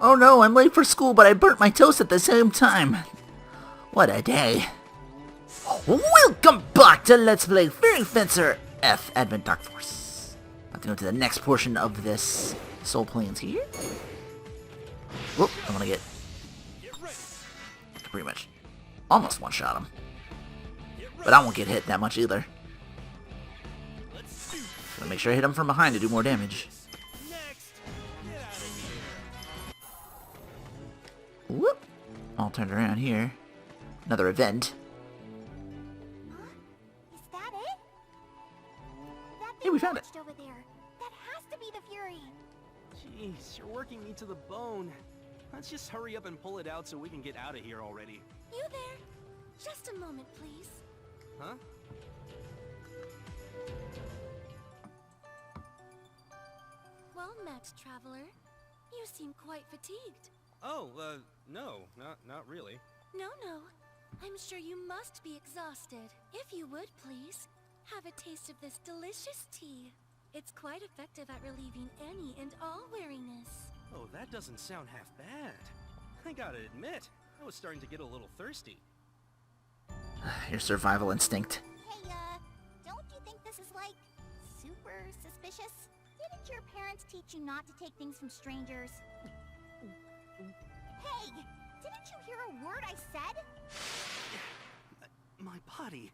Oh no, I'm late for school, but I burnt my toast at the same time. What a day. Welcome back to Let's Play Fairy Fencer F Advent Dark Force. I have to go to the next portion of this Soul Plains here. Whoop, I want to get pretty much almost one-shot him. But I won't get hit that much either. Gotta make sure I hit him from behind to do more damage. Whoop! All turned around here. Another event. Is that it? That Hey, we found it. over there. That has to be the Fury. Jeez, you're working me to the bone. Let's just hurry up and pull it out so we can get out of here already. You there? Just a moment, please. Huh? Well met, traveler. You seem quite fatigued. Oh, no, not really. No. I'm sure you must be exhausted. If you would, please, have a taste of this delicious tea. It's quite effective at relieving any and all weariness. Oh, that doesn't sound half bad. I gotta admit, I was starting to get a little thirsty. Your survival instinct. Hey, don't you think this is, like, super suspicious? Didn't your parents teach you not to take things from strangers? Hey! Didn't you hear a word I said? My body.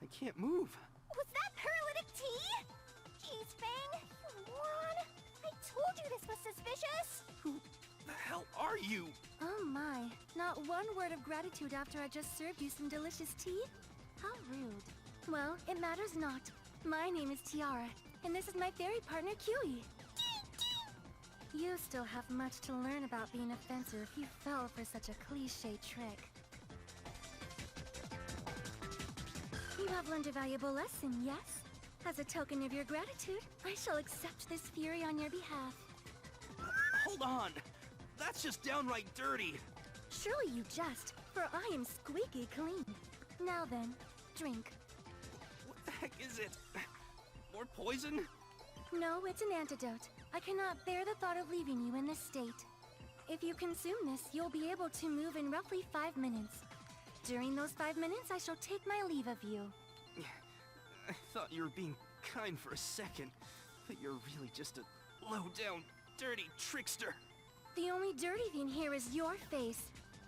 I can't move. Was that paralytic tea? Jeez, Fang, you moron! I told you this was suspicious! Who the hell are you? Oh my, not one word of gratitude after I just served you some delicious tea? How rude. Well, it matters not. My name is Tiara, and this is my fairy partner, Kiwi. You still have much to learn about being a fencer if you fell for such a cliché trick. You have learned a valuable lesson, yes? As a token of your gratitude, I shall accept this fury on your behalf. Hold on. That's just downright dirty. Surely you jest, for I am squeaky clean. Now then, drink. What the heck is it? More poison? No, it's an antidote. I cannot bear the thought of leaving you in this state. If you consume this, you'll be able to move in roughly 5 minutes. During those 5 minutes, I shall take my leave of you. I thought you were being kind for a second, but you're really just a low-down, dirty trickster. The only dirty thing here is your face.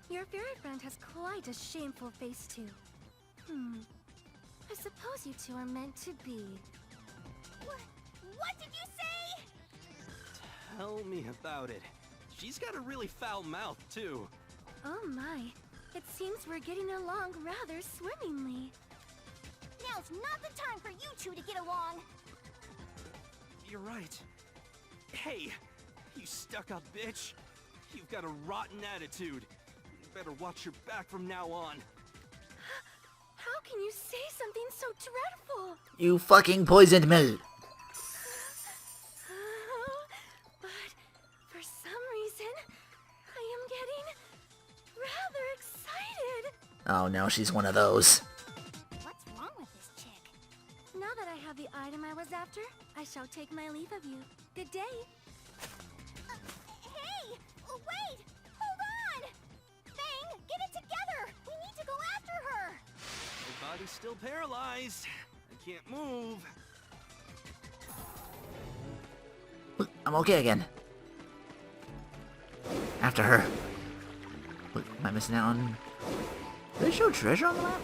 Your fairy friend has quite a shameful face, too. I suppose you two are meant to be. What did you say? Tell me about it. She's got a really foul mouth, too. Oh my. It seems we're getting along rather swimmingly. Now's not the time for you two to get along. You're right. Hey, you stuck-up bitch. You've got a rotten attitude. You better watch your back from now on. How can you say something so dreadful? You fucking poisoned me. But for some reason, I am getting rather excited. Oh no, she's one of those. What's wrong with this chick? Now that I have the item I was after, I shall take my leave of you. Good day. Hey! Wait! Hold on! Fang, get it together! We need to go after her! My body's still paralyzed. I can't move. Look, I'm okay again. After her. Look, am I missing out on... Do they show treasure on the map?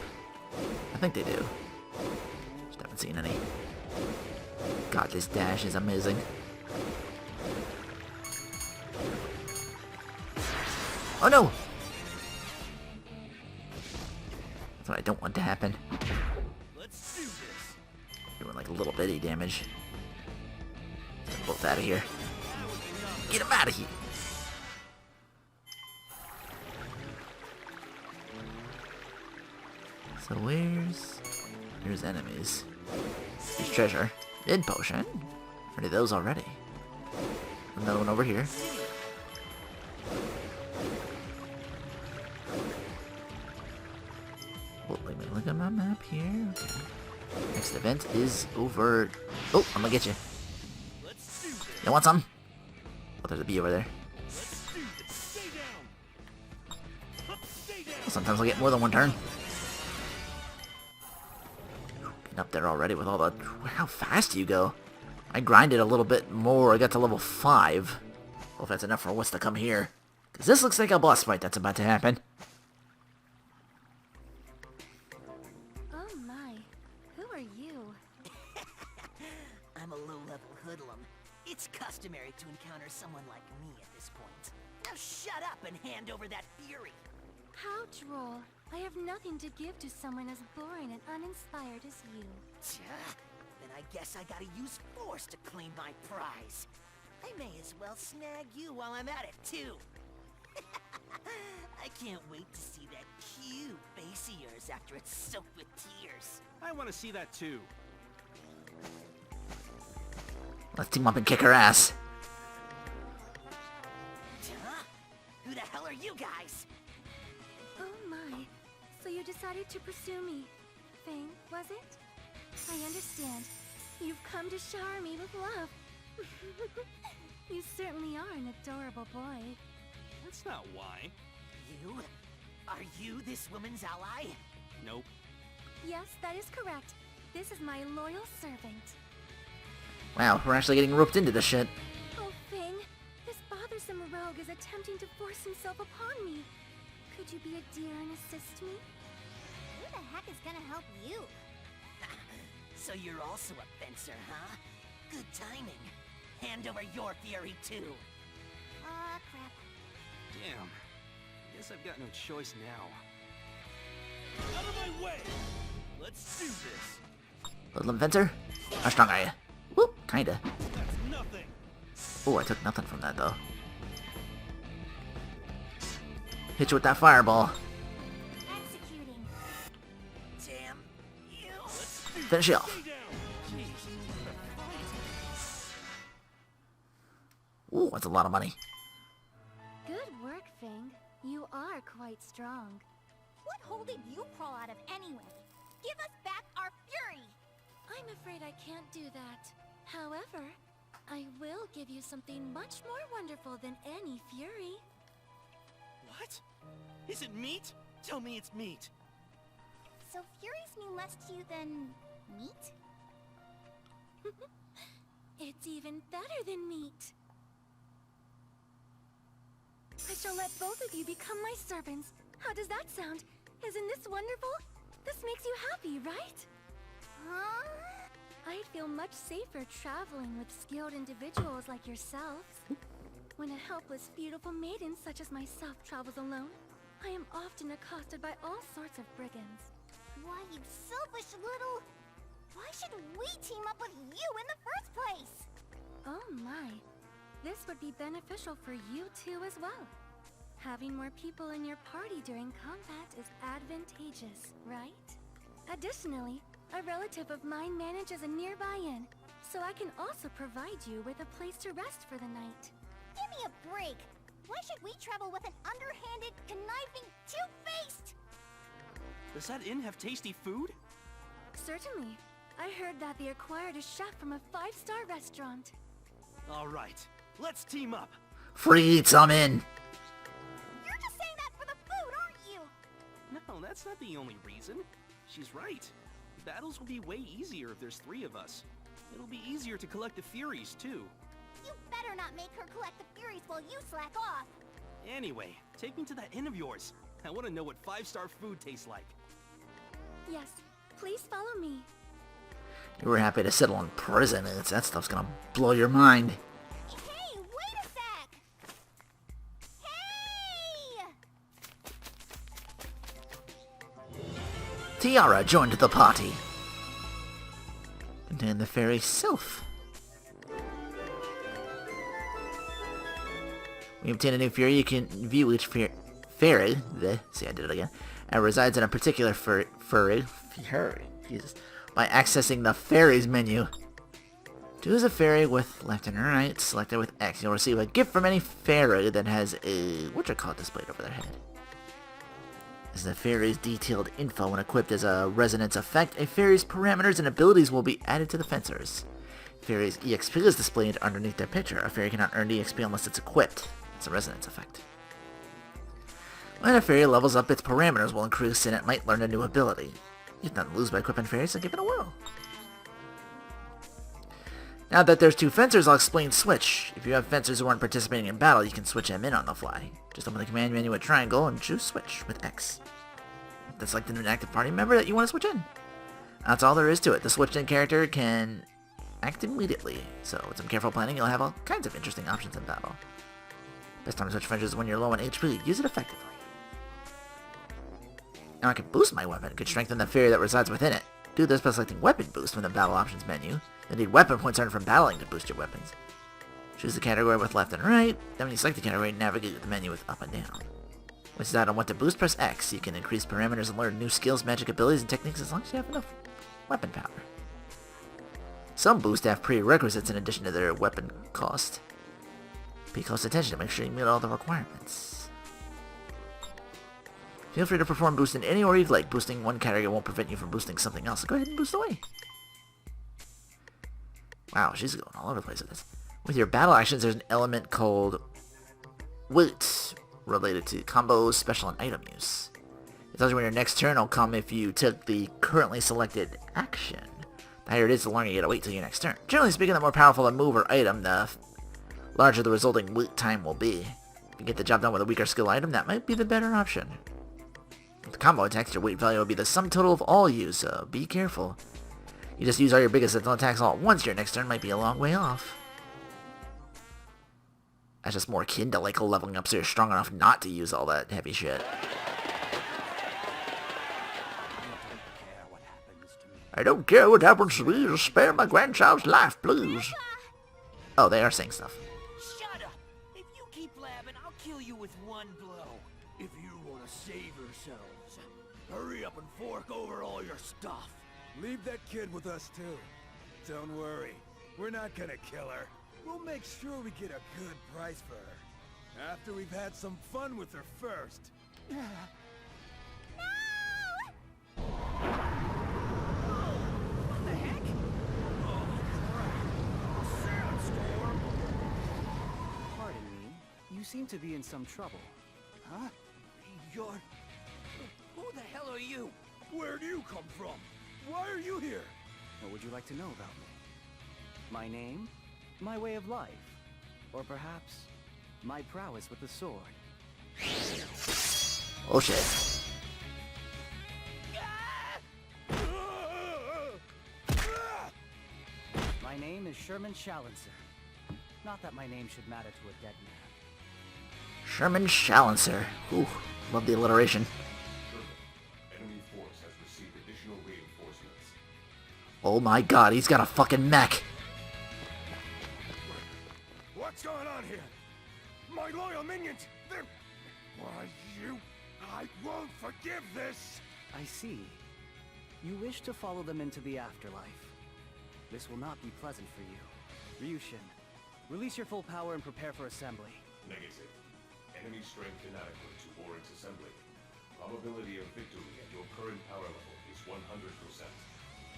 I think they do. Just haven't seen any. God, this dash is amazing. Oh no! That's what I don't want to happen. Let's do this. Doing like a little bitty damage. Get them both out of here. Get them out of here! So here's enemies. Here's treasure. Mid potion. Already those already. Another one over here. Oh, let me look at my map here. Okay. Next event is over. Oh, I'm gonna get you. You want some? Oh, there's a bee over there. Sometimes I'll get more than one turn. Getting up there already with all the... How fast do you go? I grinded a little bit more. I got to level 5. Well, if that's enough for what's to come here. Because this looks like a boss fight that's about to happen. Oh my, who are you? I'm a low-level hoodlum. It's customary to encounter someone like me at this point. Now shut up and hand over that fury. How droll. I have nothing to give to someone as boring and uninspired as you. Then I guess I gotta use force to claim my prize. I may as well snag you while I'm at it, too. I can't wait to see that cute face of yours after it's soaked with tears. I want to see that too. Let's team up and kick her ass. Huh? Who the hell are you guys? Oh my, so you decided to pursue me. Fang, was it? I understand. You've come to shower me with love. You certainly are an adorable boy. That's not why. You? Are you this woman's ally? Nope. Yes, that is correct. This is my loyal servant. Wow, we're actually getting roped into this shit. Oh, Fang, this bothersome rogue is attempting to force himself upon me. Could you be a dear and assist me? Who the heck is gonna help you? So you're also a fencer, huh? Good timing. Hand over your fury, too. Crap. Damn. Guess I've got no choice now. Out of my way! Let's do this! Hoodlum fencer? How strong are you? Whoop, kinda. That's nothing! Oh, I took nothing from that, though. Hit you with that fireball. Executing. Damn you! Finish you off. Stay down! Jeez. Ooh, that's a lot of money. Good work, Fang. You are quite strong. What hole did you crawl out of anyway? Give us back our fury! I'm afraid I can't do that. However, I will give you something much more wonderful than any fury. What? Is it meat? Tell me it's meat. So furies mean less to you than... meat? It's even better than meat. I shall let both of you become my servants. How does that sound? Isn't this wonderful? This makes you happy, right? Huh? I'd feel much safer traveling with skilled individuals like yourselves. When a helpless, beautiful maiden such as myself travels alone, I am often accosted by all sorts of brigands. Why, you selfish little... Why should we team up with you in the first place? Oh my. This would be beneficial for you too as well. Having more people in your party during combat is advantageous, right? Additionally, a relative of mine manages a nearby inn, so I can also provide you with a place to rest for the night. Give me a break! Why should we travel with an underhanded, conniving, two-faced... Does that inn have tasty food? Certainly. I heard that they acquired a chef from a 5-star restaurant. Alright, let's team up. Free eats, I'm in. You're just saying that for the food, aren't you? No, that's not the only reason. She's right. Battles will be way easier if there's 3 of us. It'll be easier to collect the Furies, too. You better not make her collect the furies while you slack off. Anyway, take me to that inn of yours. I want to know what 5-star food tastes like. Yes, please follow me. You were happy to settle in prison. That stuff's gonna blow your mind. Hey, wait a sec! Hey! Tiara joined the party. And the fairy sylph. When you obtain a new fairy, you can view each fairy. See, I did it again. And resides in a particular fairy. Jesus. By accessing the fairies menu. Choose a fairy with left and right. Selected with X. You'll receive a gift from any fairy that has a whatchamacallit displayed over their head. As the fairy's detailed info when equipped as a resonance effect, a fairy's parameters and abilities will be added to the fencers. Fairy's EXP is displayed underneath their picture. A fairy cannot earn EXP unless it's equipped. It's a resonance effect. When a fairy levels up, its parameters will increase and it might learn a new ability. You've nothing to lose by equipping fairies, so give it a whirl. Now that there's two fencers, I'll explain switch. If you have fencers who aren't participating in battle, you can switch them in on the fly. Just open the command menu at triangle and choose switch with X. That's like an active party member that you want to switch in. That's all there is to it. The switched in character can act immediately, so with some careful planning, you'll have all kinds of interesting options in battle. Best time to switch fencers is when you're low on HP. Use it effectively. Now I can boost my weapon. It could strengthen the fairy that resides within it. Do this by selecting Weapon Boost from the Battle Options menu. You'll need weapon points earned from battling to boost your weapons. Choose the category with left and right. Then when you select the category, navigate the menu with up and down. Once you decide on what to boost, press X. You can increase parameters and learn new skills, magic abilities, and techniques as long as you have enough weapon power. Some boosts have prerequisites in addition to their weapon cost. Pay close attention to make sure you meet all the requirements. Feel free to perform boost in any order you'd like. Boosting one category won't prevent you from boosting something else, so go ahead and boost away. Wow, she's going all over the place with this. With your battle actions, there's an element called Wait, related to combos, special, and item use. It tells you when your next turn will come if you took the currently selected action. The higher it is, the longer you gotta wait till your next turn. Generally speaking, the more powerful the move or item, the larger the resulting wait time will be. If you get the job done with a weaker skill item, that might be the better option. With combo attacks, your weight value will be the sum total of all use, so be careful. You just use all your biggest attacks all at once, your next turn might be a long way off. That's just more akin to like leveling up so you're strong enough not to use all that heavy shit. I don't care what happens to me, just spare my grandchild's life, please. Oh, they are saying stuff. Shut up! If you keep blabbing, I'll kill you with one blow. If you want to save yourselves, hurry up and fork over all your stuff. Leave that kid with us too. Don't worry, we're not gonna kill her. We'll make sure we get a good price for her. After we've had some fun with her first. What the heck? Oh, crap. Sandstorm! Pardon me, you seem to be in some trouble. Huh? You're... Who the hell are you? Where do you come from? Why are you here? What would you like to know about me? My name? My way of life? Or perhaps, my prowess with the sword? Oh shit. My name is Sherman Shallenser. Not that my name should matter to a dead man. Sherman Shallenser. Ooh, love the alliteration. Enemy force has received additional reinforcements. Oh my god, he's got a fucking mech. What's going on here? My loyal minions, they're... Why, you... I won't forgive this! I see. You wish to follow them into the afterlife. This will not be pleasant for you. Ryushin, release your full power and prepare for assembly. Negative. Enemy strength inadequate to warrant assembly. Probability of victory at your current power level is 100%.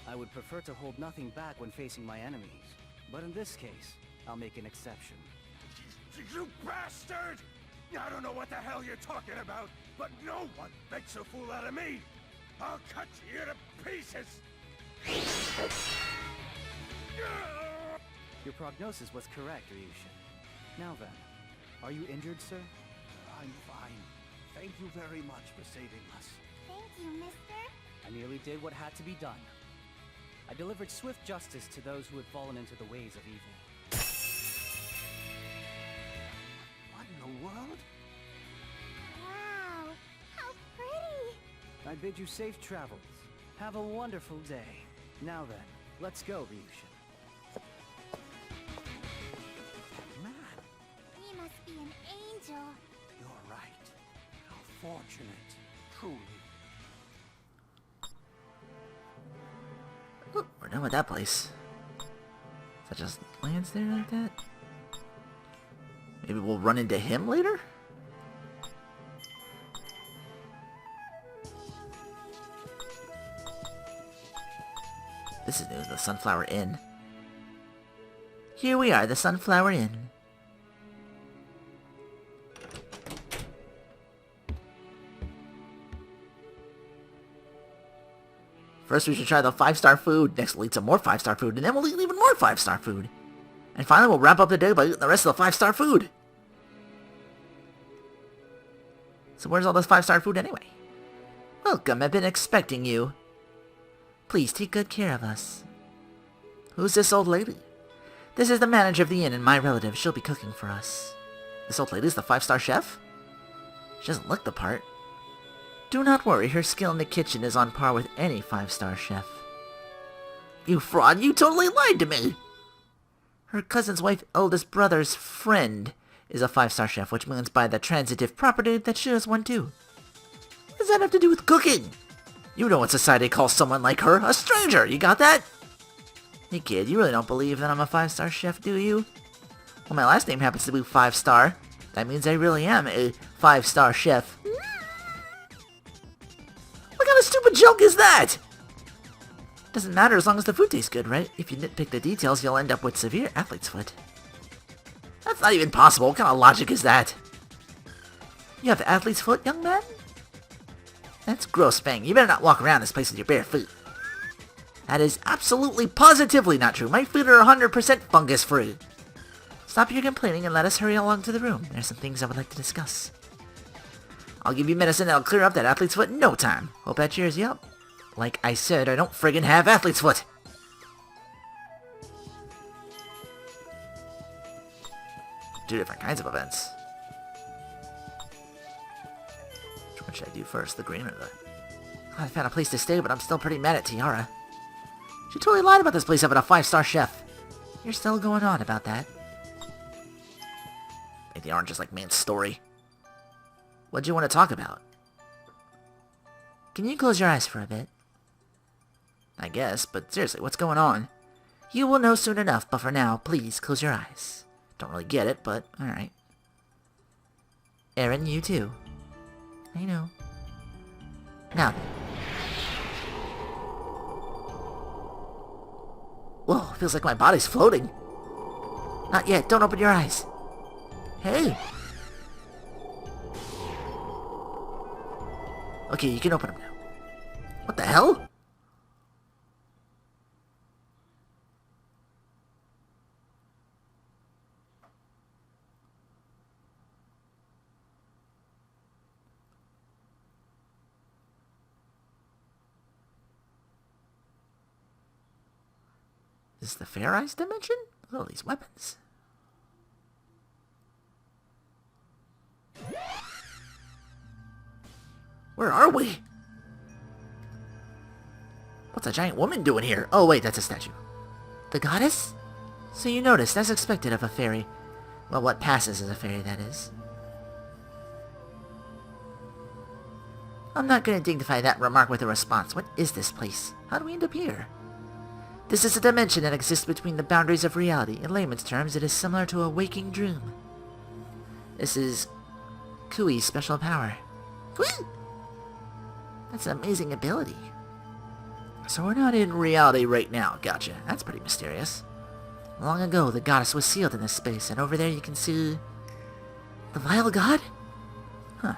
I would prefer to hold nothing back when facing my enemies. But in this case, I'll make an exception. You bastard! I don't know what the hell you're talking about, but no one makes a fool out of me! I'll cut you to pieces! Your prognosis was correct, Ryushin. Now then, are you injured, sir? I'm fine. Thank you very much for saving us. Thank you, mister. I merely did what had to be done. I delivered swift justice to those who had fallen into the ways of evil. What in the world? Wow, how pretty. I bid you safe travels. Have a wonderful day. Now then, let's go, Ryushin. Man, He must be an angel. you're right. How fortunate. Truly. Ooh, we're done with that place. That just lands there like that? Maybe we'll run into him later? This is new, the Sunflower Inn. Here we are, the Sunflower Inn. First we should try the 5-star food, next we'll eat some more 5-star food, and then we'll eat even more 5-star food. And finally we'll wrap up the day by eating the rest of the 5-star food. So where's all this 5-star food anyway? Welcome, I've been expecting you. Please take good care of us. Who's this old lady? This is the manager of the inn and my relative. She'll be cooking for us. This old lady's the 5-star chef? She doesn't look the part. Do not worry, her skill in the kitchen is on par with any 5-star chef. You fraud, you totally lied to me! Her cousin's wife's eldest brother's friend is a 5-star chef, which means by the transitive property that she is one too. What does that have to do with cooking? You know what society calls someone like her, a stranger, you got that? Hey kid, you really don't believe that I'm a 5-star chef, do you? Well, my last name happens to be 5-star. That means I really am a 5-star chef. What kind of stupid joke is that? Doesn't matter as long as the food tastes good, right? If you nitpick the details, you'll end up with severe athlete's foot. That's not even possible. What kind of logic is that? You have athlete's foot, young man? That's gross, Fang. You better not walk around this place with your bare feet. That is absolutely positively not true. My feet are 100% fungus-free. Stop your complaining and let us hurry along to the room. There's some things I would like to discuss. I'll give you medicine that'll clear up that athlete's foot in no time. Hope that cheers you up. Like I said, I don't friggin' have athlete's foot. Two different kinds of events. Which one should I do first, the green or the... I found a place to stay, but I'm still pretty mad at Tiara. She totally lied about this place having a 5-star chef. You're still going on about that. Make the orange just like man's story. What'd you want to talk about? Can you close your eyes for a bit? I guess, but seriously, what's going on? You will know soon enough, but for now, please close your eyes. Don't really get it, but alright. Aaron, you too. I know. Now then. Whoa, feels like my body's floating. Not yet, don't open your eyes. Hey! Okay, you can open them now. What the hell? Is this the Fairies dimension? Look at all these weapons. Where are we? What's a giant woman doing here? Oh wait, that's a statue. The goddess? So you noticed, as expected of a fairy. Well, what passes as a fairy, that is. I'm not going to dignify that remark with a response. What is this place? How do we end up here? This is a dimension that exists between the boundaries of reality. In layman's terms, it is similar to a waking dream. This is Kui's special power. Kui! That's an amazing ability. So we're not in reality right now. Gotcha. That's pretty mysterious. Long ago, the goddess was sealed in this space, and over there you can see... the vile god? Huh.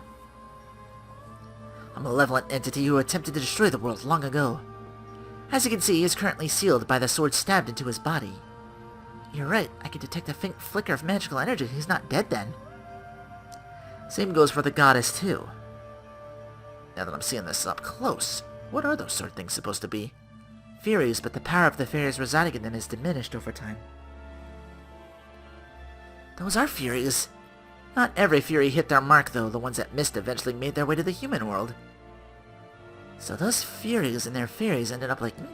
A malevolent entity who attempted to destroy the world long ago. As you can see, he is currently sealed by the sword stabbed into his body. You're right, I can detect a faint flicker of magical energy. He's not dead then. Same goes for the goddess too. Now that I'm seeing this up close, what are those sort of things supposed to be? Fairies, but the power of the fairies residing in them is diminished over time. Those are Fairies. Not every Fury hit their mark though. The ones that missed eventually made their way to the human world. So those Furies and their fairies ended up like me.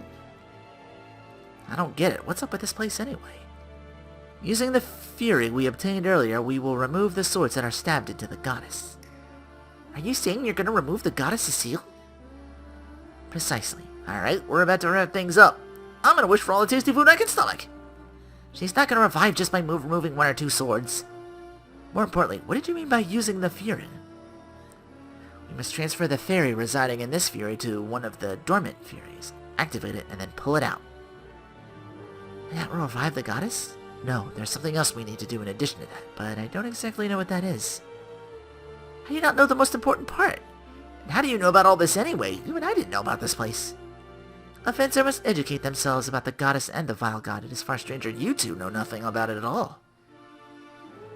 I don't get it. What's up with this place anyway? Using the Fury we obtained earlier, we will remove the swords that are stabbed into the goddess. Are you saying you're gonna remove the goddess's seal? Precisely. Alright, we're about to wrap things up. I'm gonna wish for all the tasty food I can stomach. She's not gonna revive just by removing one or two swords. More importantly, what did you mean by using the Fury? We must transfer the fairy residing in this Fury to one of the dormant Furies. Activate it and then pull it out. And that will revive the goddess? No, there's something else we need to do in addition to that, but I don't exactly know what that is. How do you not know the most important part? And how do you know about all this anyway? Even I didn't know about this place. A fencer must educate themselves about the goddess and the vile god. It is far stranger you two know nothing about it at all.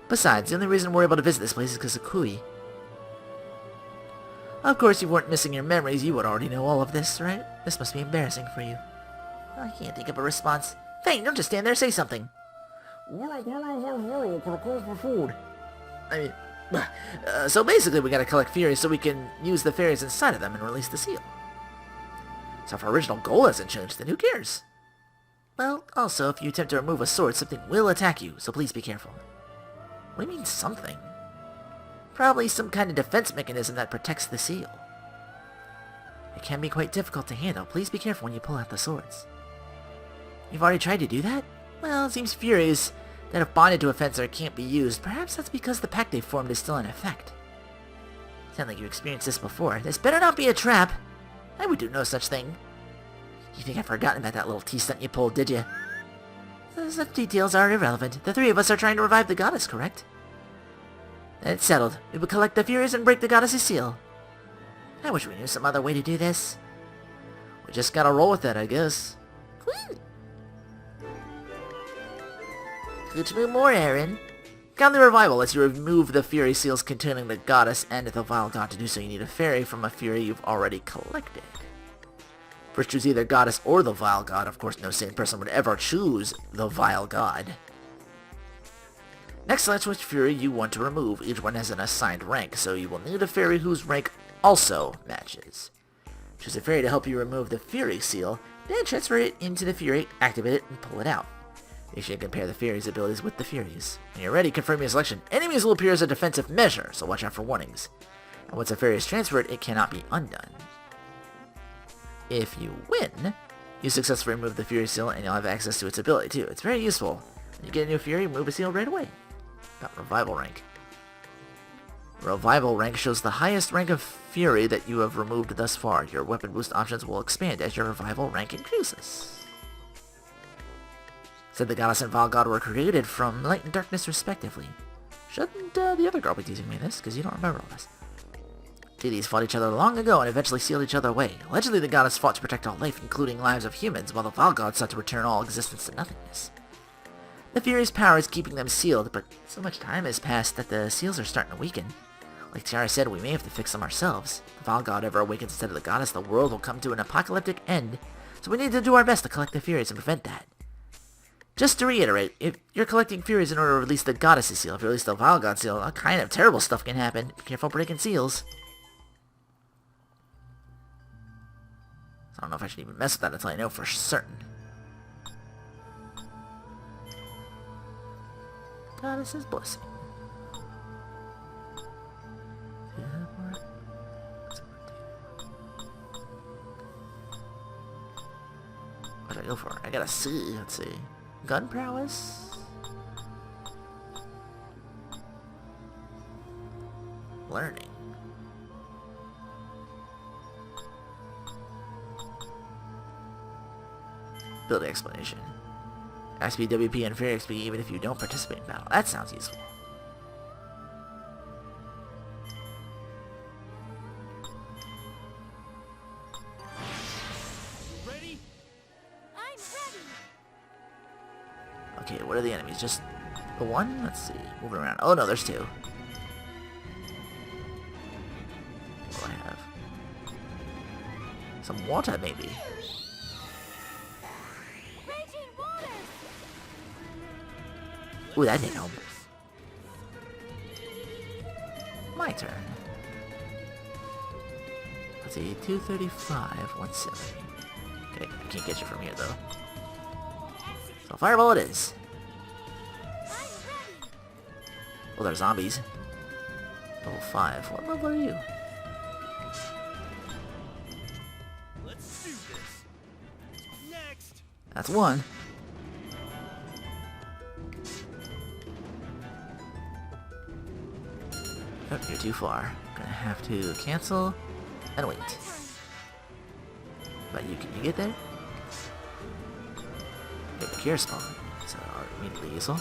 Besides, the only reason we're able to visit this place is because of Kui. Of course, you weren't missing your memories. You would already know all of this, right? This must be embarrassing for you. I can't think of a response. Fane, don't just stand there, say something. I mean, so basically we gotta collect Fairies so we can use the Fairies inside of them and release the seal. So if our original goal hasn't changed, then who cares? Well, also, if you attempt to remove a sword, something will attack you, so please be careful. What do you mean, something? Probably some kind of defense mechanism that protects the seal. It can be quite difficult to handle. Please be careful when you pull out the swords. You've already tried to do that? Well, it seems Fairies that have bonded to a fencer can't be used. Perhaps that's because the pact they formed is still in effect. Sound like you experienced this before. This better not be a trap. I would do no such thing. You think I've forgotten about that little tea stunt you pulled, did you? Such details are irrelevant. The three of us are trying to revive the goddess, correct? It's settled. We will collect the Fairies and break the goddess's seal. I wish we knew some other way to do this. We just gotta roll with it, I guess. Woo! Teach me more, Aaron. Godly Revival lets you remove the Fairy seals containing the goddess and the vile god. To do so, you need a fairy from a Fairy you've already collected. First, choose either goddess or the vile god. Of course, no sane person would ever choose the vile god. Next, select which Fairy you want to remove. Each one has an assigned rank, so you will need a Fairy whose rank also matches. Choose a Fairy to help you remove the Fairy seal, then transfer it into the Fairy, activate it, and pull it out. You should compare the Fairy's abilities with the Fairy's. When you're ready, confirm your selection. Enemies will appear as a defensive measure, so watch out for warnings. And once a Fairy is transferred, it cannot be undone. If you win, you successfully remove the Fairy seal and you'll have access to its ability too. It's very useful. When you get a new Fairy, move a seal right away. Got Revival rank. Revival rank shows the highest rank of Fairy that you have removed thus far. Your weapon boost options will expand as your Revival rank increases. Said the goddess and vile god were created from light and darkness respectively. Shouldn't the other girl be teasing me this? Because you don't remember all this. Deities fought each other long ago and eventually sealed each other away. Allegedly, the goddess fought to protect all life, including lives of humans, while the vile god sought to return all existence to nothingness. The Fairy's power is keeping them sealed, but so much time has passed that the seals are starting to weaken. Like Tiara said, we may have to fix them ourselves. If the vile god ever awakens instead of the goddess, the world will come to an apocalyptic end, so we need to do our best to collect the Fairies and prevent that. Just to reiterate, if you're collecting Fairies in order to release the goddess's seal, if you release the vile god seal, all kind of terrible stuff can happen. Be careful breaking seals. I don't know if I should even mess with that until I know for certain. Goddess's blessing. What do I go for? I gotta see. Let's see. Gun prowess? Learning. Ability explanation. XP, WP, and Fairy XP even if you don't participate in battle. That sounds useful. Ready? I'm ready! Okay, what are the enemies? Just the one? Let's see. Moving around. Oh no, there's two. What do I have? Some water, maybe. Raging waters! Ooh, that didn't help. My turn. Let's see, 235, 170. Okay, I can't get you from here though. So fireball it is. Well, they're zombies. Level 5. What level are you? Let's do this. Next. That's one. Oh, you're too far. Gonna have to cancel and wait. But can you get there? You have a cure spawn, so immediately useful.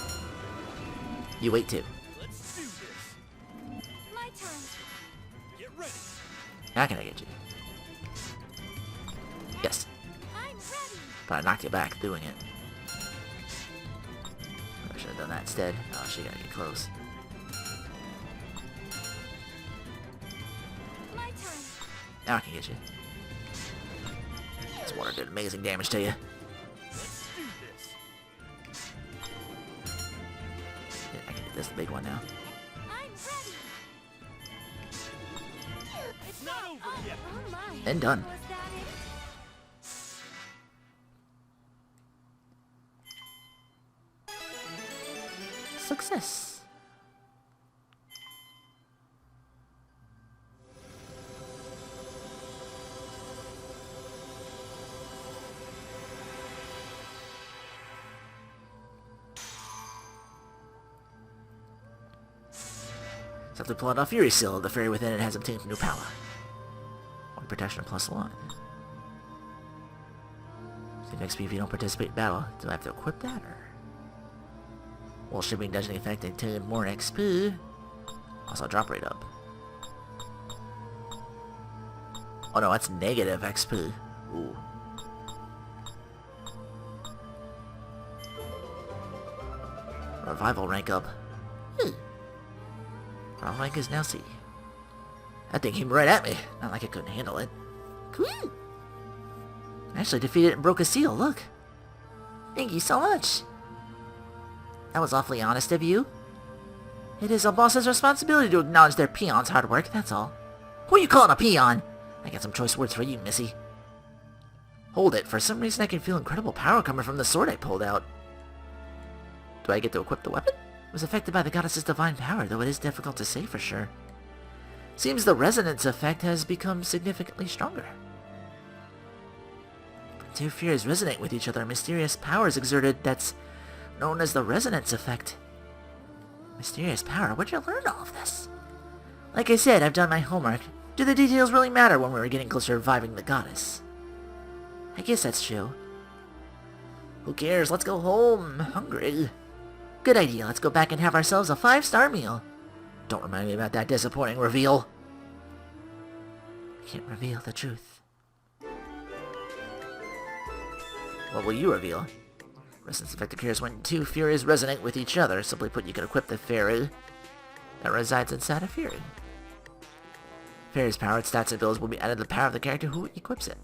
You wait too. Let's do this. My turn. Get ready. How can I get you? Yes. I'm But I knocked you back doing it. I should have done that instead. Oh, she gotta get close. My turn. Now I can get you. This water did amazing damage to you. Let's do this. Yeah, I can get this big one now. I'm ready. It's not over yet. Oh my. And done. Was that it? Success. So after pulling off Fury Seal, the fairy within it has obtained new power. 1 protection plus 1. So XP if you don't participate in battle. Do I have to equip that or? While shipping dungeon effect, they obtain more XP. Also drop rate up. Oh no, that's negative XP. Ooh. Revival rank up. Revival rank is now C. That thing came right at me. Not like I couldn't handle it. Cool. I actually defeated it and broke a seal, look. Thank you so much. That was awfully honest of you. It is a boss's responsibility to acknowledge their peon's hard work, that's all. Who are you calling a peon? I got some choice words for you, missy. Hold it, for some reason I can feel incredible power coming from the sword I pulled out. Do I get to equip the weapon? It was affected by the goddess's divine power, though it is difficult to say for sure. Seems the resonance effect has become significantly stronger. Two fears resonate with each other. Mysterious powers exerted that's known as the resonance effect. Mysterious power? Where'd you learn all of this? Like I said, I've done my homework. Do the details really matter when we're getting closer to reviving the goddess? I guess that's true. Who cares? Let's go home. Hungry. Good idea. Let's go back and have ourselves a 5-star meal. Don't remind me about that disappointing reveal. I can't reveal the truth. What will you reveal? Resonance effect occurs when two Furies resonate with each other. Simply put, you can equip the Fairy that resides inside a Fury. Fairy's power, its stats and abilities will be added to the power of the character who equips it.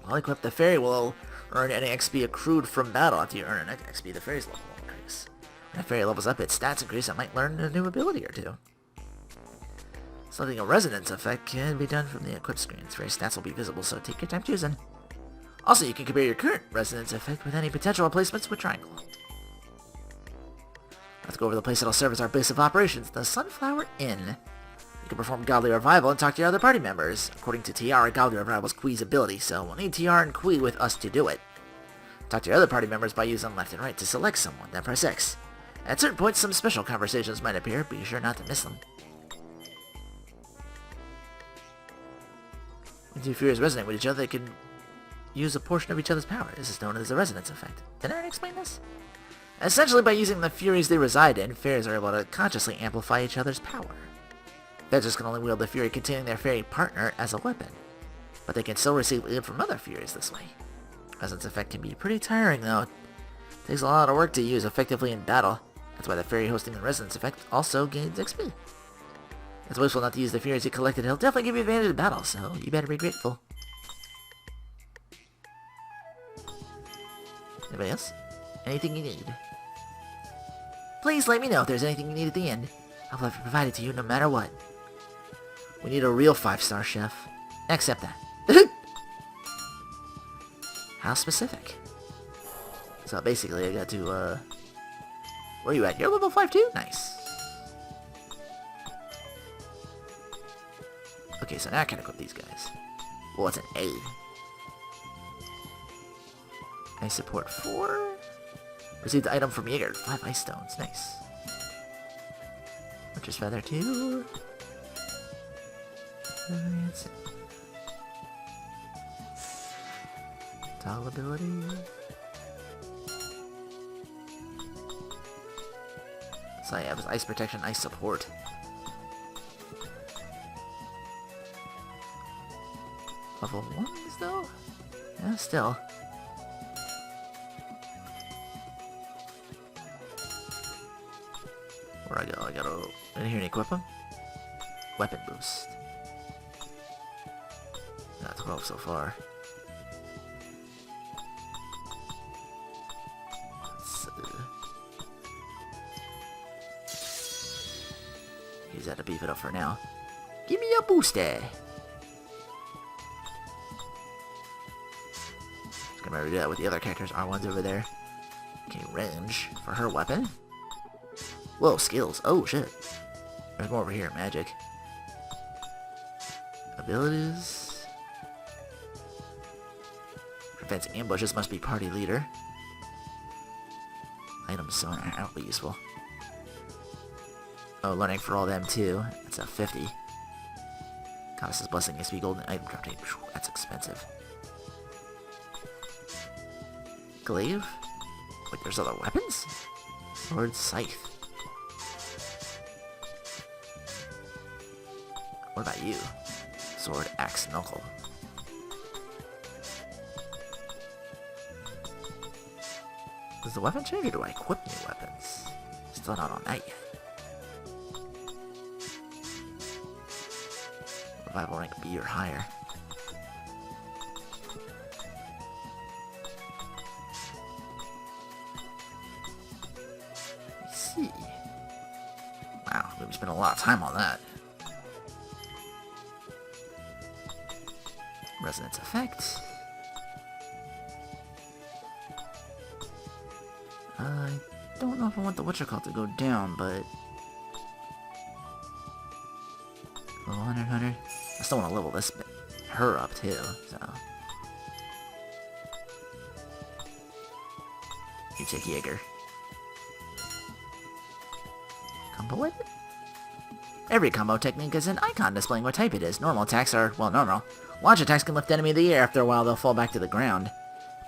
While equipped, the Fairy will earn any XP accrued from battle. After you earn an XP, the Fairy's level will increase. When a Fairy levels up, its stats increase, it might learn a new ability or two. Something a resonance effect can be done from the equip screens. Fairy stats will be visible, so take your time choosing. Also, you can compare your current resonance effect with any potential replacements with Triangle. Let's go over the place that'll serve as our base of operations, the Sunflower Inn. You can perform Godly Revival and talk to your other party members. According to Tiara, Godly Revival is Kui's ability, so we'll need Tiara and Kui with us to do it. Talk to your other party members by using left and right to select someone, then press X. At certain points, some special conversations might appear, be sure not to miss them. When two Furies resonate with each other, they can use a portion of each other's power. This is known as the resonance effect. Did I already explain this? Essentially, by using the Furies they reside in, Fairies are able to consciously amplify each other's power. Fairies can only wield the Fury containing their Fairy partner as a weapon, but they can still receive aid from other Furies this way. Resonance effect can be pretty tiring, though. It takes a lot of work to use effectively in battle. That's why the Fairy hosting the resonance effect also gains XP. It's wishful not to use the Furies you collected. He'll definitely give you advantage in battle, so you better be grateful. Anybody else? Anything you need? Please let me know if there's anything you need at the end. I'll have it provided to you no matter what. We need a real 5-star chef. Accept that. How specific? So basically I got to, where are you at? You're level 5 too? Nice. Okay, so now I can equip these guys. Well, it's an A. I support 4. Received the item from Jaeger. 5 ice stones. Nice. Witcher's Feather 2. That's it. Toggle ability. So I have ice protection, ice support. Level 1s though? Yeah, still. Where I go? I gotta in here and equip them. Weapon boost. Got 12 so far. Use that to beef it up for now. Give me a booster. Just gonna do that with the other characters. R1's over there. Okay, range for her weapon. Whoa, skills. Oh shit. There's more over here. Magic. Abilities. Prevents ambushes. Must be party leader. Items so that'll be useful. Oh, learning for all them too. That's a 50. Goddess's Blessing needs to be golden item crafting. That's expensive. Glaive? Wait, there's other weapons? Sword, scythe. What about you? Sword, axe, knuckle. Does the weapon change or do I equip new weapons? Still not on that yet. Revival rank B or higher. Let's see. Wow, we spent a lot of time on that. Resonance effect. I don't know if I want the whatchamacall to go down, but 100. I still want to level her up too, so. You take Jaeger. Combo it? Every combo technique is an icon displaying what type it is. Normal attacks are, well, normal. Launch attacks can lift the enemy in the air. After a while, they'll fall back to the ground.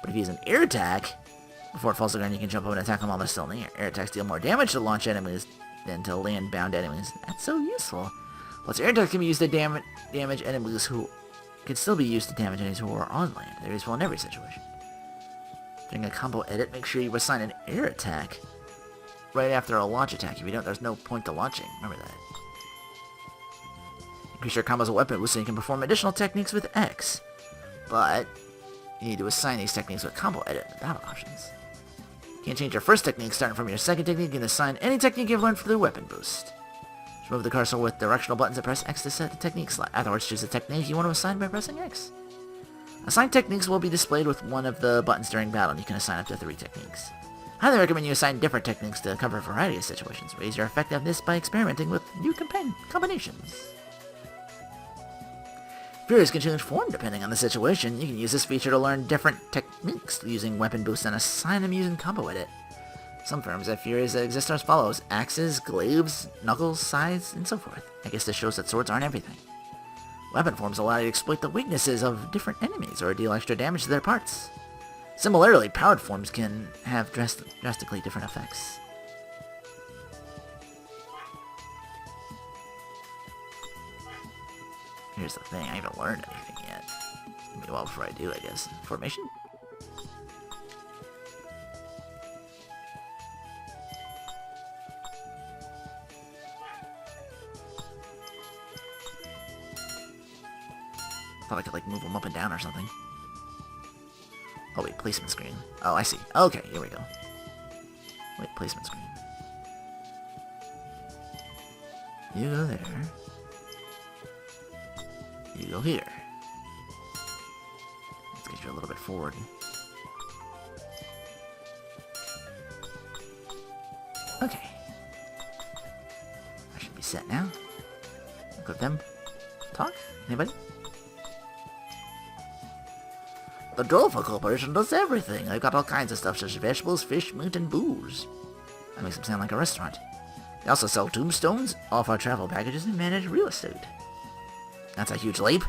But if you use an air attack, before it falls to the ground, you can jump up and attack them while they're still in the air. Air attacks deal more damage to launch enemies than to land-bound enemies. That's so useful. Plus, air attacks can be used to damage enemies who can still be used to damage enemies who are on land. They're useful in every situation. During a combo edit, make sure you assign an air attack right after a launch attack. If you don't, there's no point to launching. Remember that. Increase your combos with weapon boost so you can perform additional techniques with X. But you need to assign these techniques with combo edit in the battle options. You can't change your first technique starting from your second technique. You can assign any technique you've learned for the weapon boost. Just move the cursor with directional buttons and press X to set the technique slot. Afterwards, choose the technique you want to assign by pressing X. Assigned techniques will be displayed with one of the buttons during battle, and you can assign up to 3 techniques. I highly recommend you assign different techniques to cover a variety of situations. Raise your effectiveness by experimenting with new combinations. Fairies can change form depending on the situation. You can use this feature to learn different techniques using weapon boosts and assign them using combo edit. Some forms have Fairies that exist as follows: axes, glaives, knuckles, scythes, and so forth. I guess this shows that swords aren't everything. Weapon forms allow you to exploit the weaknesses of different enemies or deal extra damage to their parts. Similarly, powered forms can have drastically different effects. Here's the thing, I haven't learned anything yet. It's gonna be a while before I do, I guess. Formation? Thought I could, like, move them up and down or something. Oh, wait, placement screen. Oh, I see. Okay, here we go. Wait, placement screen. You go there. You go here. Let's get you a little bit forward. Okay. I should be set now. Equip them. Talk? Anybody? The Dolphin Corporation does everything. They've got all kinds of stuff such as vegetables, fish, meat, and booze. That makes them sound like a restaurant. They also sell tombstones, offer travel packages, and manage real estate. That's a huge leap.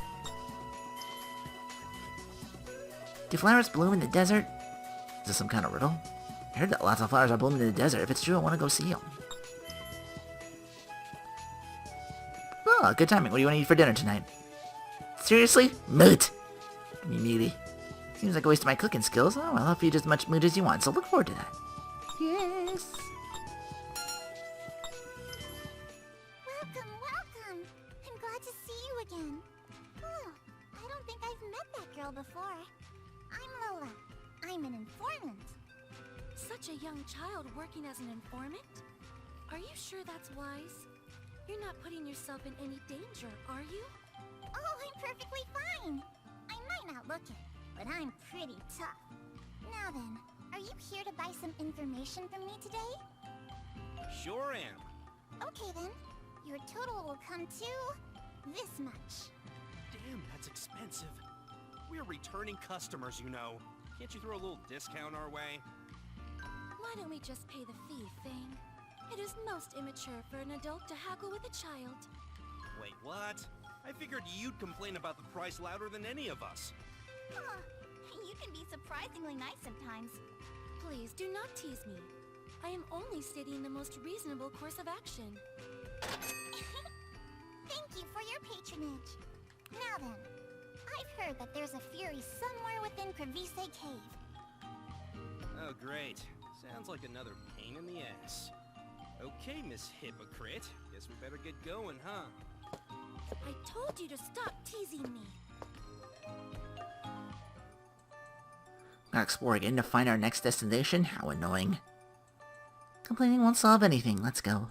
Do flowers bloom in the desert? Is this some kind of riddle? I heard that lots of flowers are blooming in the desert. If it's true, I want to go see them. Oh, good timing. What do you want to eat for dinner tonight? Seriously? Meat! Give me meaty. Seems like a waste of my cooking skills. Oh, well, I'll feed you as much meat as you want, so look forward to that. Yes! met that girl before. I'm Lola. I'm an informant. Such a young child working as an informant? Are you sure that's wise? You're not putting yourself in any danger, are you? Oh, I'm perfectly fine. I might not look it, but I'm pretty tough. Now then, are you here to buy some information from me today? Sure am. Okay then. Your total will come to this much. Damn, that's expensive. We're returning customers, you know. Can't you throw a little discount our way? Why don't we just pay the fee, Fang? It is most immature for an adult to haggle with a child. Wait, what? I figured you'd complain about the price louder than any of us. Huh. You can be surprisingly nice sometimes. Please, do not tease me. I am only stating the most reasonable course of action. Thank you for your patronage. Now then, I've heard that there's a Fury somewhere within Crevice Cave. Oh, great. Sounds like another pain in the ass. Okay, Miss Hypocrite. Guess we better get going, huh? I told you to stop teasing me. Gotta explore again to find our next destination? How annoying. Complaining won't solve anything. Let's go.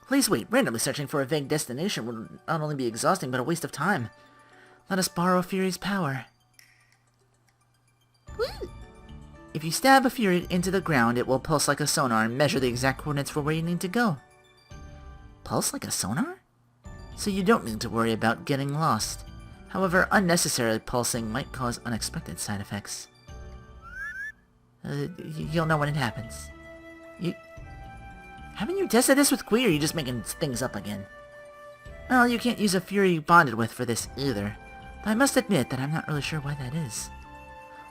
Please wait. Randomly searching for a vague destination would not only be exhausting, but a waste of time. Let us borrow Fury's power. Woo! If you stab a Fury into the ground, it will pulse like a sonar and measure the exact coordinates for where you need to go. Pulse like a sonar? So you don't need to worry about getting lost. However, unnecessarily pulsing might cause unexpected side effects. You'll know when it happens. Haven't you tested this with Qui, or are you just making things up again? Well, you can't use a Fury you bonded with for this either. But I must admit that I'm not really sure why that is.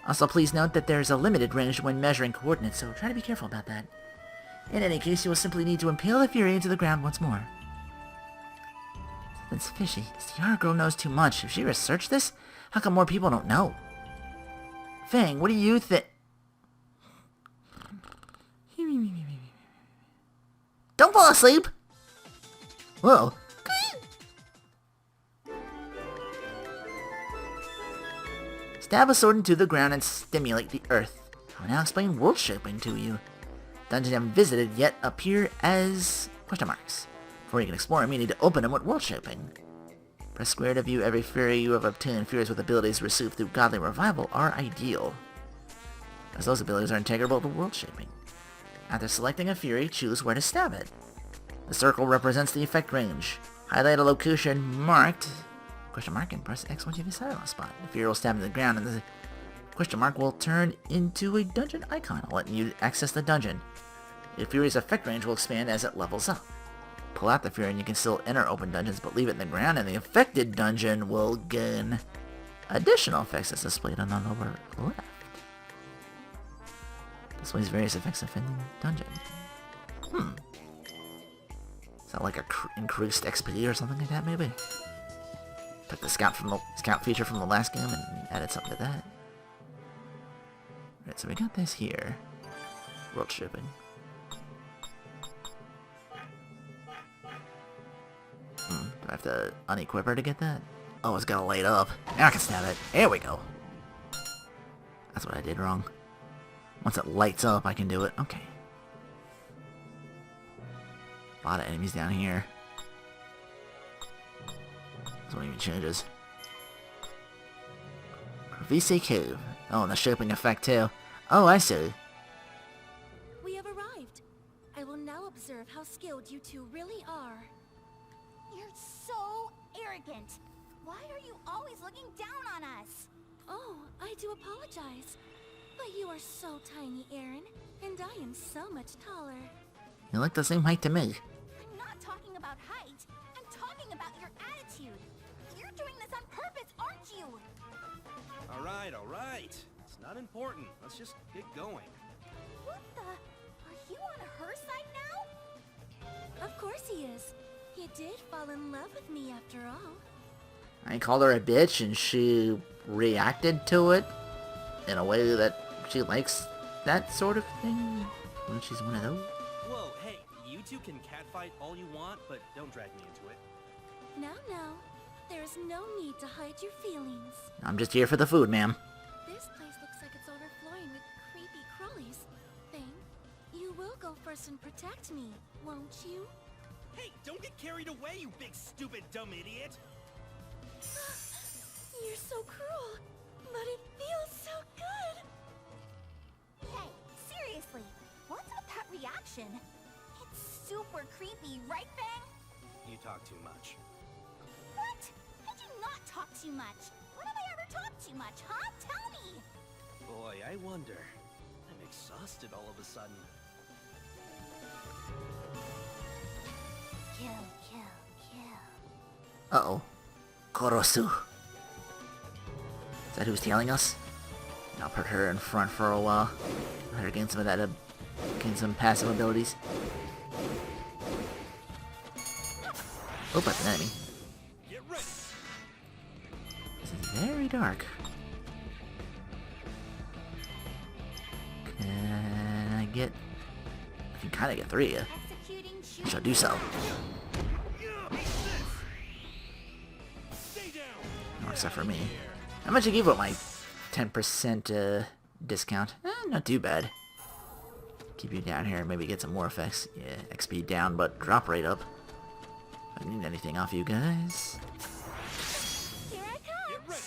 Also, please note that there's a limited range when measuring coordinates, so try to be careful about that. In any case, you will simply need to impale the Fury into the ground once more. Something's fishy. This Tiara girl knows too much. If she researched this, how come more people don't know? Fang, what do you think? Don't fall asleep! Whoa. Stab a sword into the ground and stimulate the earth. I will now explain world shaping to you. Dungeons you haven't visited yet appear as question marks. Before you can explore them, you need to open them with world shaping. Press square to view every Fury you have obtained. Furies with abilities received through godly revival are ideal, as those abilities are integral to world shaping. After selecting a Fury, choose where to stab it. The circle represents the effect range. Highlight a location marked question mark and press X once you've decided on a spot. The Fury will stab into the ground and the question mark will turn into a dungeon icon, letting you access the dungeon. The Fury's effect range will expand as it levels up. Pull out the Fury and you can still enter open dungeons, but leave it in the ground and the affected dungeon will gain additional effects as displayed on the lower left. Displays various effects offending dungeon. Is that like a increased XP or something like that, maybe? Took the scout feature from the last game and added something to that. Alright, so we got this here. World shipping. Do I have to unequip her to get that? Oh, it's gotta light up. Now I can stab it. There we go. That's what I did wrong. Once it lights up, I can do it. Okay. A lot of enemies down here. This one even changes. VC Cave. Oh, and the shaping effect too. Oh, I see. We have arrived. I will now observe how skilled you two really are. You're so arrogant. Why are you always looking down on us? Oh, I do apologize. But you are so tiny, Aaron, and I am so much taller. You look the same height to me. I'm not talking about height. I'm talking about your attitude. You're doing this on purpose, aren't you? Alright. It's not important. Let's just get going. What the? Are you on her side now? Of course he is. He did fall in love with me after all. I called her a bitch and she reacted to it in a way that she likes that sort of thing. When she's one of those. Whoa, hey, you two can catfight all you want, but don't drag me into it. Now, There is no need to hide your feelings. I'm just here for the food, ma'am. This place looks like it's overflowing with creepy crawlies. Thing, you will go first and protect me, won't you? Hey, don't get carried away, you big stupid dumb idiot! You're so cruel, but it feels so good. Hey, seriously, what's with that reaction? It's super creepy, right, Fang? You talk too much. What? I do not talk too much. When have I ever talked too much, huh? Tell me! Boy, I wonder. I'm exhausted all of a sudden. Kill, kill, kill. Uh-oh. Korosu. Is that who's tailing us? I'll put her in front for a while. Let her gain some of that, gain some passive abilities. Oh, that's an enemy. Get ready. This is very dark. Can I get... I can kinda get 3 of you. Executing I shall do so. Stay down. No, except for me. How much I give up my 10% discount? Not too bad. Keep you down here and maybe get some more effects. Yeah, XP down, but drop rate up. I don't need anything off you guys. Here I come. Get ready.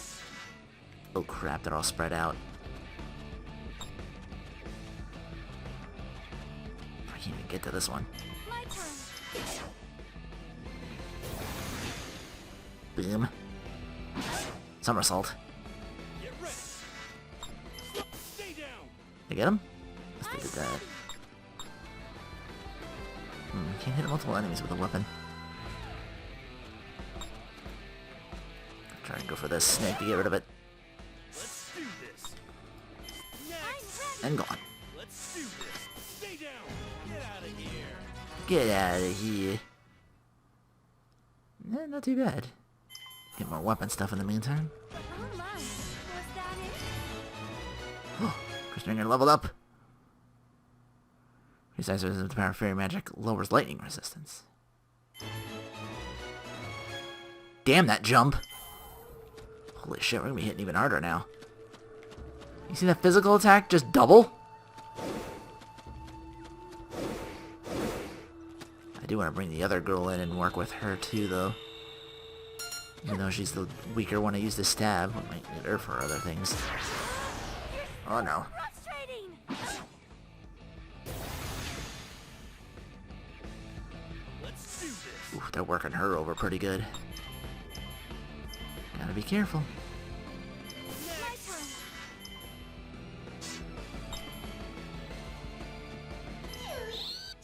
Oh crap, they're all spread out. I can't even get to this one. My turn. Boom. Somersault. Get ready. Stay down. I get him? Let's do that. Can't hit multiple enemies with a weapon. Try and go for this snake to get rid of it. Let's do this. And gone. Let's do this. Stay down. Get out of here. Get out of here. Not too bad. Get more weapon stuff in the meantime. Oh my, was that it? Oh, Christian leveled up. Besides, the power of fairy magic lowers lightning resistance. Damn that jump! Holy shit, we're gonna be hitting even harder now. You see that physical attack just double? I do want to bring the other girl in and work with her too, though. Even though she's the weaker one to use the stab, we might need her for other things. Oh no. Frustrating. Let's do this. Ooh, they're working her over pretty good. Gotta be careful. My turn.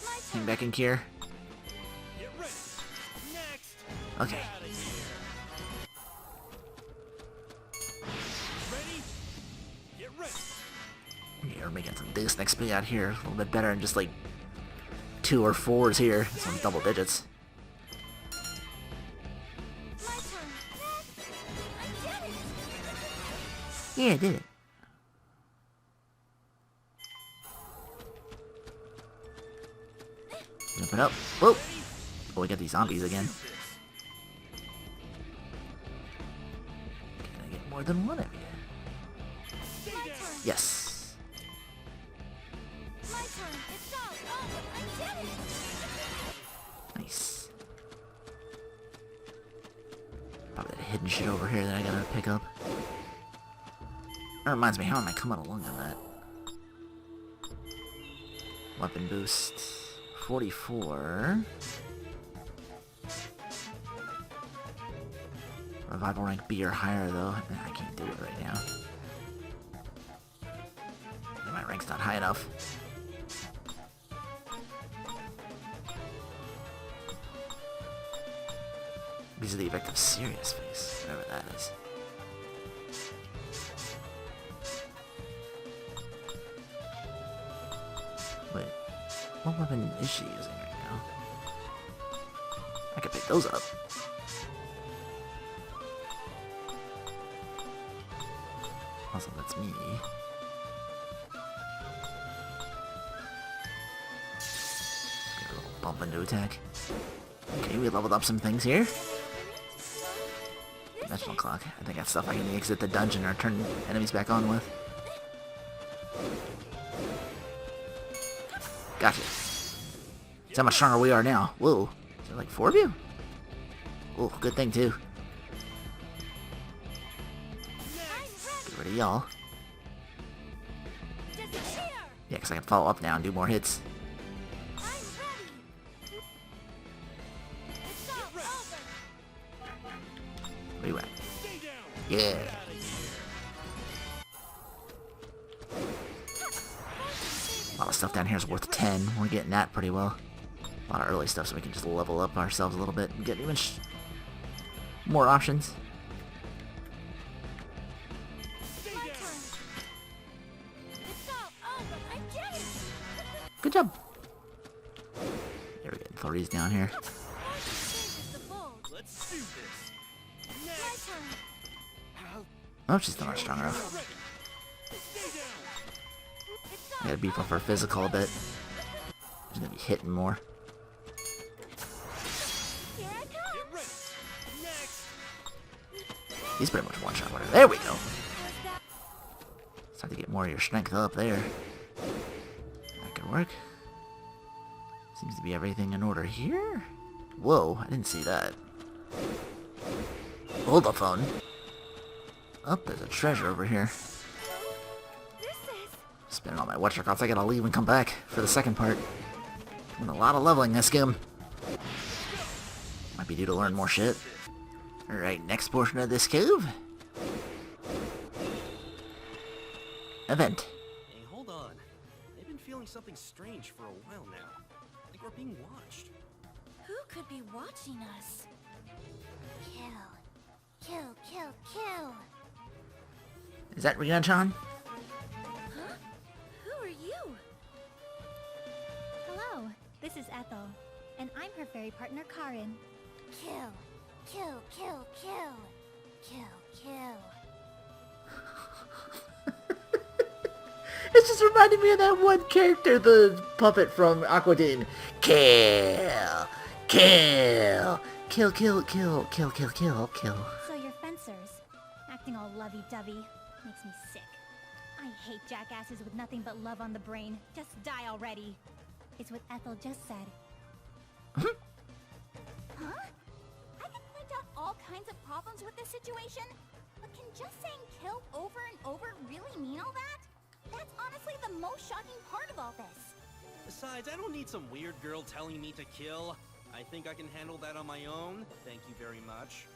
My Hang turn. back in Kier. Get ready. Next. Okay. Get out of here. Ready? Get ready. Yeah, we're making some decent XP out here. A little bit better than just like 2 or 4s here. Some double digits. My turn. I did it. Yeah, I did it. Jump it up. Whoa! Oh, we got these zombies again. Can I get more than one of you? Stay My down. turn. Yes. My turn. It's up. Oh, I did it. Nice. Probably that hidden shit over here that I gotta pick up. That reminds me, how am I coming along on that? Weapon boost. 44. Revival rank B or higher though. I can't do it right now. My rank's not high enough. These are the effect of serious face, whatever that is. Wait, what weapon is she using right now? I could pick those up. Also, that's me. Get a little bump into attack. Okay, we leveled up some things here. Dimensional clock. I think that's stuff I can exit the dungeon or turn enemies back on with. Gotcha. See how much stronger we are now. Whoa. Is there like 4 of you? Oh, good thing too. Get rid of y'all. Yeah, because I can follow up now and do more hits. Where you at? Yeah. A lot of stuff down here is worth 10. We're getting that pretty well. A lot of early stuff so we can just level up ourselves a little bit and get even more options. Good job. There we go. Authorities down here. Let's do this. Oh, she's still not strong enough. I gotta beef up her physical a bit. She's gonna be hitting more. He's pretty much one shot winner. There we go. It's time to get more of your strength up there. That could work. Seems to be everything in order here. Whoa, I didn't see that. Hold the phone. Oh, there's a treasure over here. Spending all my watcher cards. I gotta leave and come back for the second part. Doing a lot of leveling this game. Might be due to learn more shit. Alright, next portion of this cove. Event. Hey, hold on. I've been feeling something strange for a while now. Like we're being watched. Who could be watching us? Kill. Kill, kill, kill. Is that Rian-chan? Huh? Who are you? Hello, this is Ethel, and I'm her fairy partner Karin. Kill. Kill, kill, kill. Kill, kill. It's just reminding me of that one character, the puppet from Aquadine. Kill! Kill! Kill, kill, kill, kill, kill, kill, kill. So you're fencers, acting all lovey-dovey. Makes me sick. I hate jackasses with nothing but love on the brain. Just die already. It's what Ethel just said. Huh? I can point out all kinds of problems with this situation, but can just saying kill over and over really mean all that? That's honestly the most shocking part of all this. Besides, I don't need some weird girl telling me to kill. I think I can handle that on my own. Thank you very much.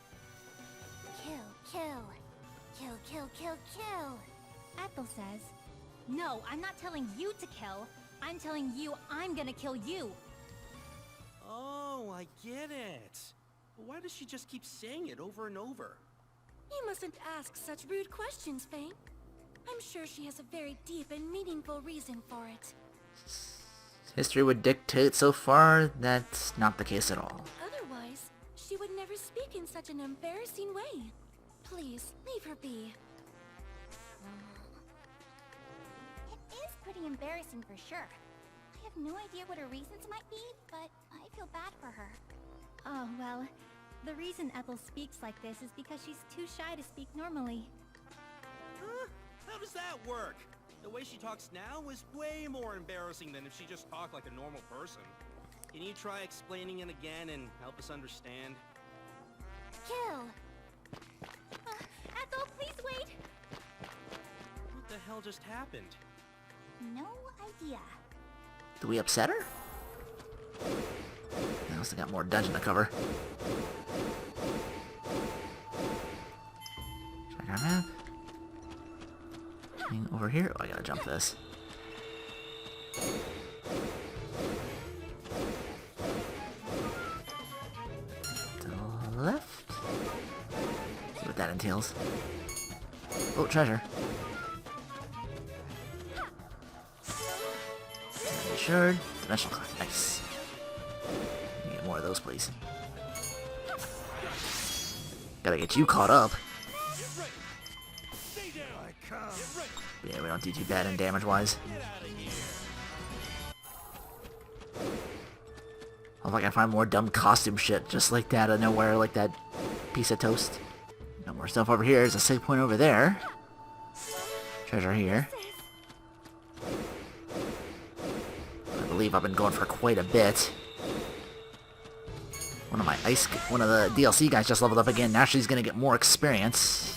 Kill, kill. Kill, kill, kill, kill. Ethel says, no, I'm not telling you to kill. I'm telling you I'm gonna kill you. Oh, I get it. Why does she just keep saying it over and over? You mustn't ask such rude questions, Faye. I'm sure she has a very deep and meaningful reason for it. History would dictate so far that's not the case at all. Otherwise, she would never speak in such an embarrassing way. Please, leave her be. It is pretty embarrassing for sure. I have no idea what her reasons might be, but I feel bad for her. Oh, well, the reason Ethel speaks like this is because she's too shy to speak normally. Huh? How does that work? The way she talks now is way more embarrassing than if she just talked like a normal person. Can you try explaining it again and help us understand? Kill. Ethel, please wait! What the hell just happened? No idea. Do we upset her? I also got more dungeon to cover. Check our map. Anything over here? Oh, I gotta jump this. To the left. See what that entails. Oh, treasure. Assured. Dimensional clock. Nice. Get more of those, please. Gotta get you caught up. Yeah, we don't do too bad in damage-wise. Hope I can find more dumb costume shit just like that out of nowhere, like that piece of toast. No more stuff over here. There's a save point over there. Treasure here. I believe I've been going for quite a bit. One of the DLC guys just leveled up again. Now she's gonna get more experience.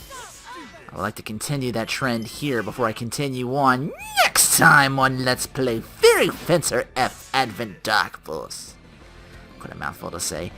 I would like to continue that trend here before I continue on next time on Let's Play Fairy Fencer F Advent Dark Force. Quite a mouthful to say.